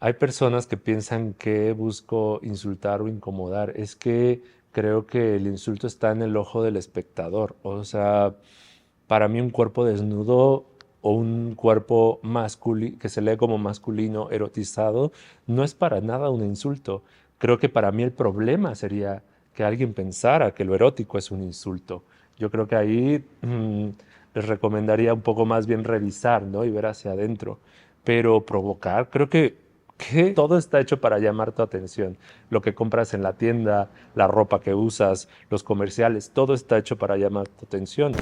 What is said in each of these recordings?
Hay personas que piensan que busco insultar o incomodar. Es que creo que el insulto está en el ojo del espectador. O sea, para mí un cuerpo desnudo o un cuerpo masculino que se lee como masculino erotizado no es para nada un insulto. Creo que para mí el problema sería que alguien pensara que lo erótico es un insulto. Yo creo que ahí les recomendaría un poco más bien revisar, ¿no? Y ver hacia adentro. Pero provocar, creo que todo está hecho para llamar tu atención. Lo que compras en la tienda, la ropa que usas, los comerciales, todo está hecho para llamar tu atención.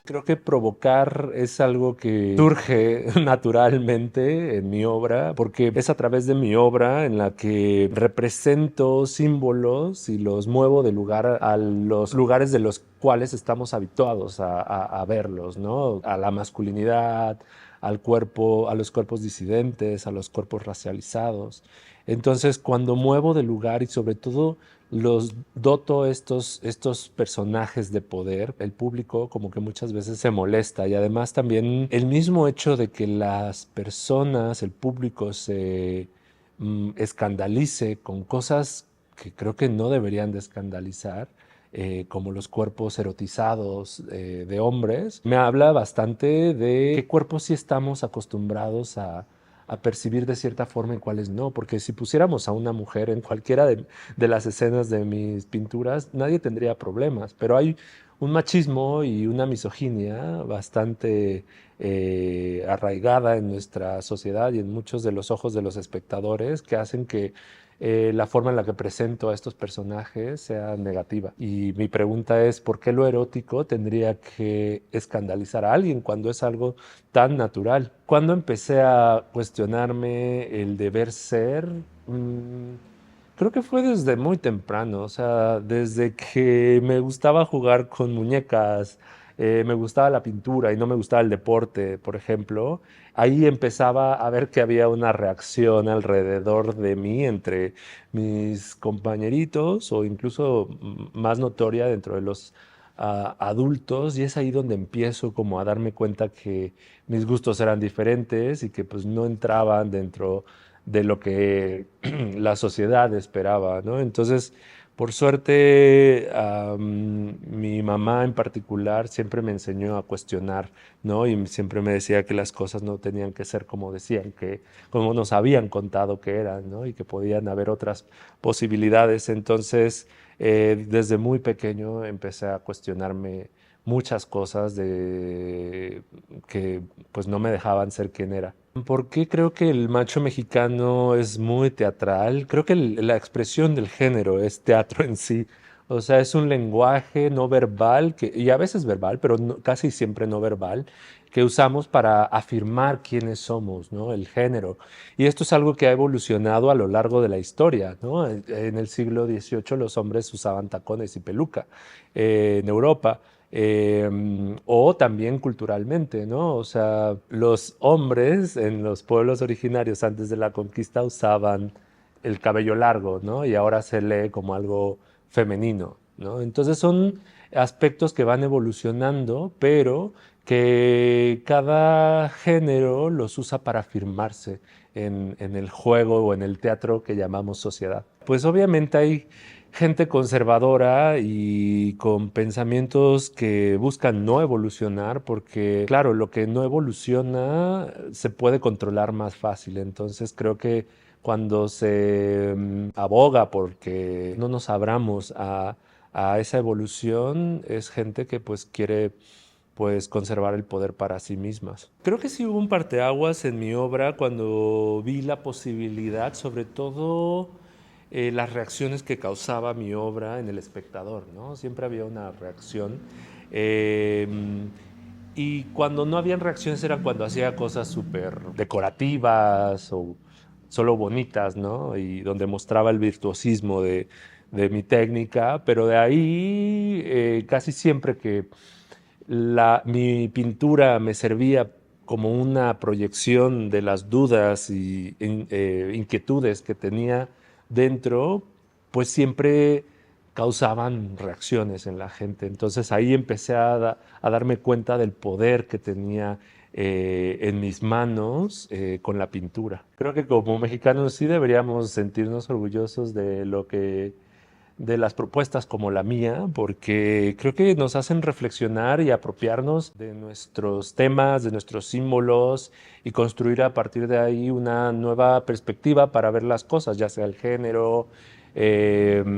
Creo que provocar es algo que surge naturalmente en mi obra, porque es a través de mi obra en la que represento símbolos y los muevo de lugar a los lugares de los cuales estamos habituados a verlos, ¿no? A la masculinidad, al cuerpo, a los cuerpos disidentes, a los cuerpos racializados. Entonces, cuando muevo de lugar y sobre todo los doto estos personajes de poder, el público como que muchas veces se molesta y además también el mismo hecho de que las personas, el público se escandalice con cosas que creo que no deberían de escandalizar, como los cuerpos erotizados de hombres, me habla bastante de qué cuerpos sí estamos acostumbrados a percibir de cierta forma y cuáles no, porque si pusiéramos a una mujer en cualquiera de las escenas de mis pinturas, nadie tendría problemas, pero hay un machismo y una misoginia bastante arraigada en nuestra sociedad y en muchos de los ojos de los espectadores que hacen que la forma en la que presento a estos personajes sea negativa. Y mi pregunta es, ¿por qué lo erótico tendría que escandalizar a alguien cuando es algo tan natural? Cuando empecé a cuestionarme el deber ser, creo que fue desde muy temprano, o sea, desde que me gustaba jugar con muñecas, me gustaba la pintura y no me gustaba el deporte, por ejemplo, ahí empezaba a ver que había una reacción alrededor de mí entre mis compañeritos o incluso más notoria dentro de los adultos y es ahí donde empiezo como a darme cuenta que mis gustos eran diferentes y que pues no entraban dentro de lo que la sociedad esperaba, ¿no? Entonces, por suerte, mi mamá en particular siempre me enseñó a cuestionar, ¿no? Y siempre me decía que las cosas no tenían que ser como decían, que como nos habían contado que eran, ¿no? Y que podían haber otras posibilidades. Entonces, desde muy pequeño empecé a cuestionarme muchas cosas de que pues no me dejaban ser quien era. ¿Por qué creo que el macho mexicano es muy teatral? Creo que la expresión del género es teatro en sí. O sea, es un lenguaje no verbal, y a veces verbal, pero casi siempre no verbal, que usamos para afirmar quiénes somos, ¿no? El género. Y esto es algo que ha evolucionado a lo largo de la historia, ¿no? En el siglo XVIII los hombres usaban tacones y peluca. En Europa o también culturalmente, ¿no? O sea, los hombres en los pueblos originarios antes de la conquista usaban el cabello largo, ¿no? Y ahora se lee como algo femenino, ¿no? Entonces son aspectos que van evolucionando, pero que cada género los usa para afirmarse en el juego o en el teatro que llamamos sociedad. Pues obviamente hay gente conservadora y con pensamientos que buscan no evolucionar, porque claro, lo que no evoluciona se puede controlar más fácil. Entonces creo que cuando se aboga porque no nos abramos a esa evolución, es gente que pues quiere pues conservar el poder para sí mismas. Creo que sí hubo un parteaguas en mi obra cuando vi la posibilidad, sobre todo las reacciones que causaba mi obra en el espectador, ¿no? Siempre había una reacción. eh, y cuando no habían reacciones era cuando hacía cosas súper decorativas o solo bonitas, ¿no? Y donde mostraba el virtuosismo de mi técnica, pero de ahí casi siempre que mi pintura me servía como una proyección de las dudas y inquietudes que tenía dentro, pues siempre causaban reacciones en la gente. Entonces ahí empecé a darme cuenta del poder que tenía en mis manos con la pintura. Creo que como mexicanos sí deberíamos sentirnos orgullosos de lo que de las propuestas como la mía, porque creo que nos hacen reflexionar y apropiarnos de nuestros temas, de nuestros símbolos y construir a partir de ahí una nueva perspectiva para ver las cosas, ya sea el género, el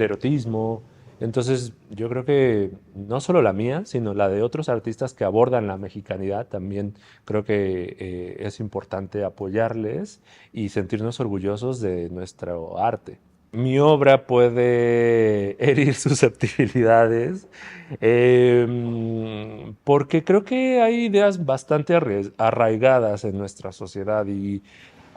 erotismo. Entonces, yo creo que no solo la mía, sino la de otros artistas que abordan la mexicanidad, también creo que es importante apoyarles y sentirnos orgullosos de nuestro arte. Mi obra puede herir susceptibilidades porque creo que hay ideas bastante arraigadas en nuestra sociedad y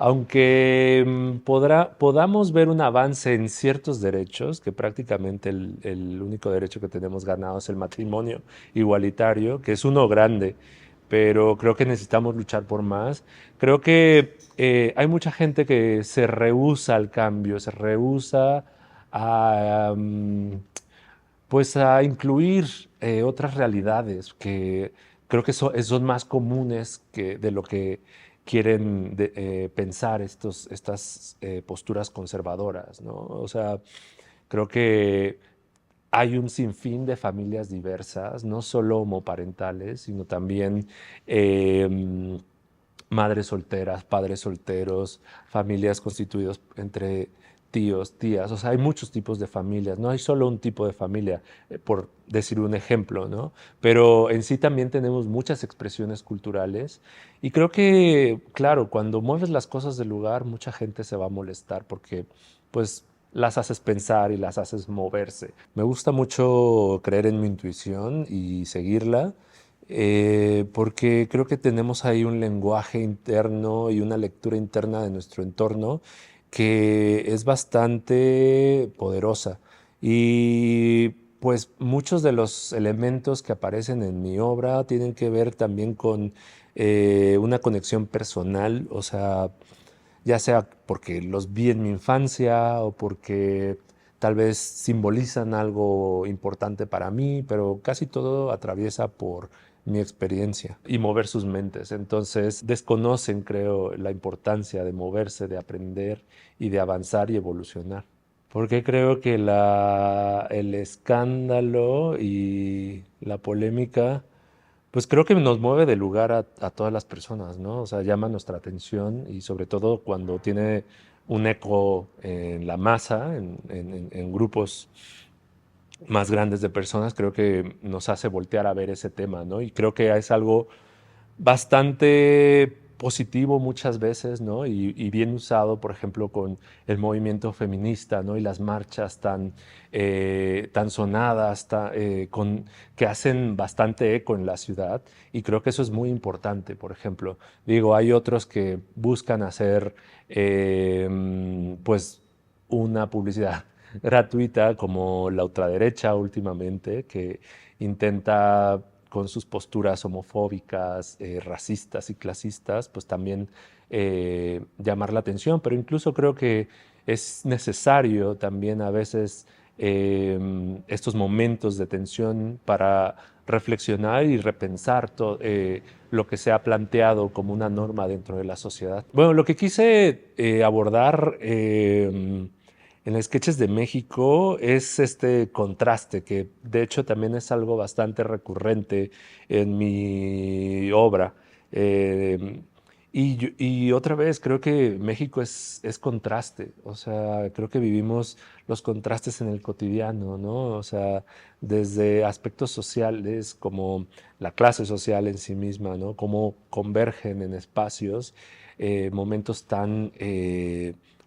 aunque podamos ver un avance en ciertos derechos, que prácticamente el único derecho que tenemos ganado es el matrimonio igualitario, que es uno grande, pero creo que necesitamos luchar por más. Creo que hay mucha gente que se rehúsa al cambio, se rehúsa a, pues a incluir otras realidades que creo que son más comunes de lo que quieren pensar estas posturas conservadoras, ¿no? O sea, creo que hay un sinfín de familias diversas, no solo homoparentales, sino también eh, madres solteras, padres solteros, familias constituidas entre tíos, tías. O sea, hay muchos tipos de familias, no hay solo un tipo de familia, por decir un ejemplo, ¿no? Pero en sí también tenemos muchas expresiones culturales y creo que, claro, cuando mueves las cosas del lugar, mucha gente se va a molestar porque, pues, las haces pensar y las haces moverse. Me gusta mucho creer en mi intuición y seguirla, porque creo que tenemos ahí un lenguaje interno y una lectura interna de nuestro entorno que es bastante poderosa. Y pues muchos de los elementos que aparecen en mi obra tienen que ver también con una conexión personal, o sea, ya sea porque los vi en mi infancia o porque tal vez simbolizan algo importante para mí, pero casi todo atraviesa por mi experiencia y mover sus mentes. Entonces desconocen, creo, la importancia de moverse, de aprender y de avanzar y evolucionar. Porque creo que el escándalo y la polémica pues creo que nos mueve de lugar a todas las personas, ¿no? O sea, llama nuestra atención y sobre todo cuando tiene un eco en la masa, en grupos más grandes de personas, creo que nos hace voltear a ver ese tema, ¿no? Y creo que es algo bastante positivo muchas veces, ¿no? Y bien usado, por ejemplo, con el movimiento feminista, ¿no? Y las marchas tan sonadas, que hacen bastante eco en la ciudad. Y creo que eso es muy importante, por ejemplo. Digo, hay otros que buscan hacer, pues, una publicidad gratuita, como la ultraderecha últimamente, que intenta con sus posturas homofóbicas, racistas y clasistas, pues también llamar la atención, pero incluso creo que es necesario también a veces estos momentos de tensión para reflexionar y repensar lo que se ha planteado como una norma dentro de la sociedad. Bueno, lo que quise abordar en Sketches de México es este contraste, que de hecho también es algo bastante recurrente en mi obra. Eh, y otra vez, creo que México es contraste, o sea, creo que vivimos los contrastes en el cotidiano, ¿no? O sea, desde aspectos sociales como la clase social en sí misma, ¿no? Cómo convergen en espacios momentos tan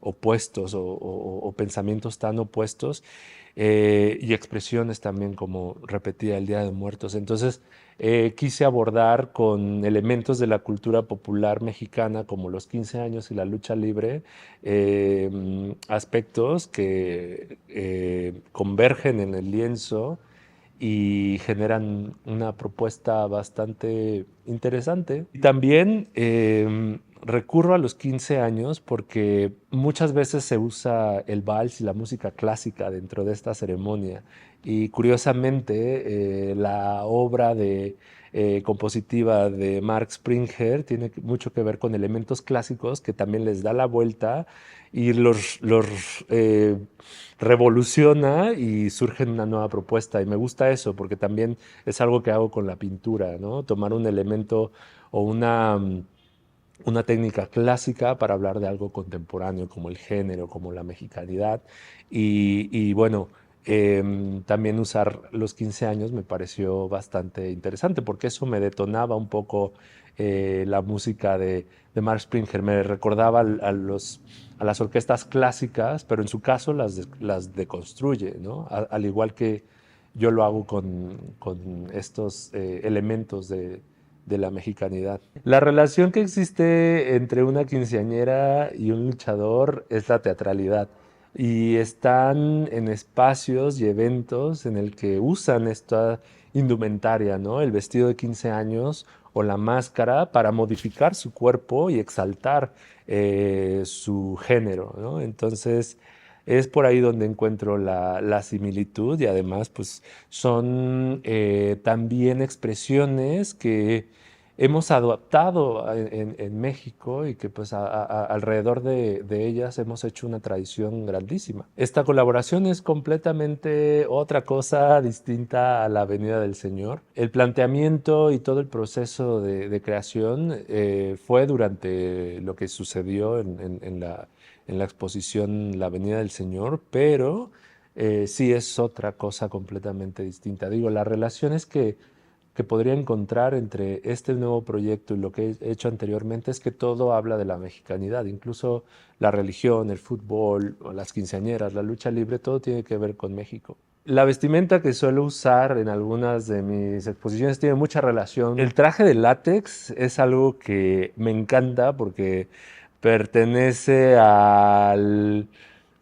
opuestos o pensamientos tan opuestos y expresiones también como repetía el Día de Muertos. Entonces quise abordar con elementos de la cultura popular mexicana como los 15 años y la lucha libre aspectos que convergen en el lienzo y generan una propuesta bastante interesante. También recurro a los 15 años porque muchas veces se usa el vals y la música clásica dentro de esta ceremonia. Y curiosamente, la obra compositiva de Mark Springer tiene mucho que ver con elementos clásicos que también les da la vuelta y los revoluciona y surge una nueva propuesta. Y me gusta eso porque también es algo que hago con la pintura, ¿no? Tomar un elemento o una técnica clásica para hablar de algo contemporáneo como el género, como la mexicanidad. Y bueno, también usar los 15 años me pareció bastante interesante porque eso me detonaba un poco la música de Mark Springer, me recordaba a las orquestas clásicas, pero en su caso las deconstruye, ¿no? Al igual que yo lo hago con estos elementos de la mexicanidad. La relación que existe entre una quinceañera y un luchador es la teatralidad. Y están en espacios y eventos en el que usan esta indumentaria, ¿no? El vestido de 15 años o la máscara para modificar su cuerpo y exaltar su género, ¿no? Entonces, es por ahí donde encuentro la similitud y además, pues, son también expresiones que hemos adoptado en México y que pues alrededor de ellas hemos hecho una tradición grandísima. Esta colaboración es completamente otra cosa distinta a la Avenida del Señor. El planteamiento y todo el proceso de creación fue durante lo que sucedió en la exposición La Avenida del Señor, pero sí es otra cosa completamente distinta. Digo, las relaciones que podría encontrar entre este nuevo proyecto y lo que he hecho anteriormente es que todo habla de la mexicanidad, incluso la religión, el fútbol, o las quinceañeras, la lucha libre, todo tiene que ver con México. La vestimenta que suelo usar en algunas de mis exposiciones tiene mucha relación. El traje de látex es algo que me encanta porque pertenece al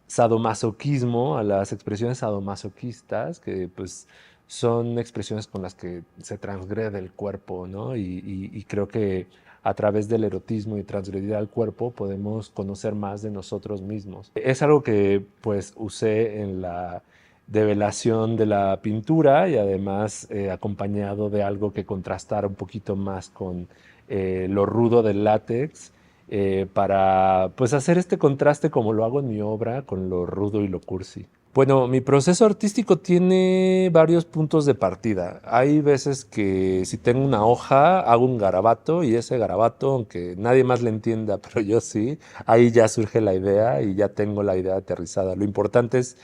sadomasoquismo, a las expresiones sadomasoquistas, que pues son expresiones con las que se transgrede el cuerpo, ¿no? Y creo que a través del erotismo y transgredir al cuerpo podemos conocer más de nosotros mismos. Es algo que pues usé en la develación de la pintura y además acompañado de algo que contrastara un poquito más con lo rudo del látex para pues hacer este contraste como lo hago en mi obra con lo rudo y lo cursi. Bueno, mi proceso artístico tiene varios puntos de partida. Hay veces que si tengo una hoja, hago un garabato y ese garabato, aunque nadie más le entienda, pero yo sí, ahí ya surge la idea y ya tengo la idea aterrizada. Lo importante es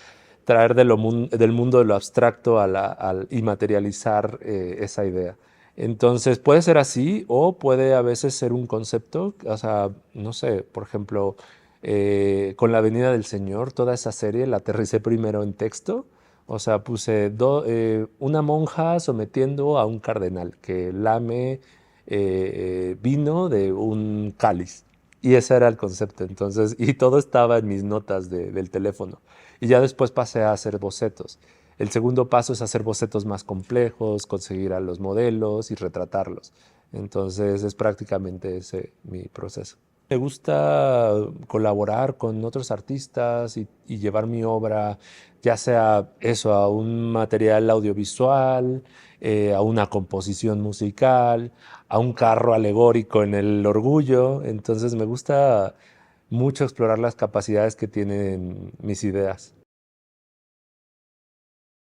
traer del mundo de lo abstracto y materializar esa idea. Entonces puede ser así o puede a veces ser un concepto, o sea, no sé, por ejemplo, con la Avenida del Señor, toda esa serie la aterricé primero en texto, o sea, puse una monja sometiendo a un cardenal que lame vino de un cáliz. Y ese era el concepto, entonces, y todo estaba en mis notas del teléfono. Y ya después pasé a hacer bocetos. El segundo paso es hacer bocetos más complejos, conseguir a los modelos y retratarlos. Entonces es prácticamente ese mi proceso. Me gusta colaborar con otros artistas y llevar mi obra, ya sea eso, a un material audiovisual, a una composición musical, a un carro alegórico en el orgullo. Entonces me gusta mucho explorar las capacidades que tienen mis ideas.